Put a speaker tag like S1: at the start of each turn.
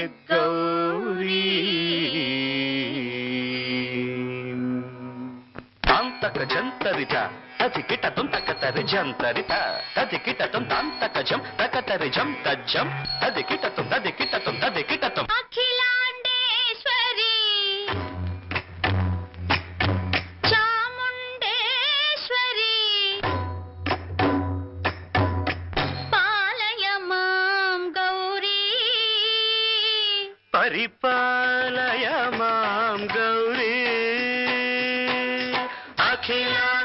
S1: अन्तर्विभावयेद्गौरी तान्तकजन्तरित ततिकिटतुं तकतरिजन्तरित ततिकिटतुं तान्तकजं तकतरिजं तज्जं तदिकिटतुं तदिकिटतुं तदिकिटतुं
S2: अखिलाण्डेश्वरी चामुण्डेश्वरी पालय मां गौरी
S1: परिपालय मां गौरी अखिला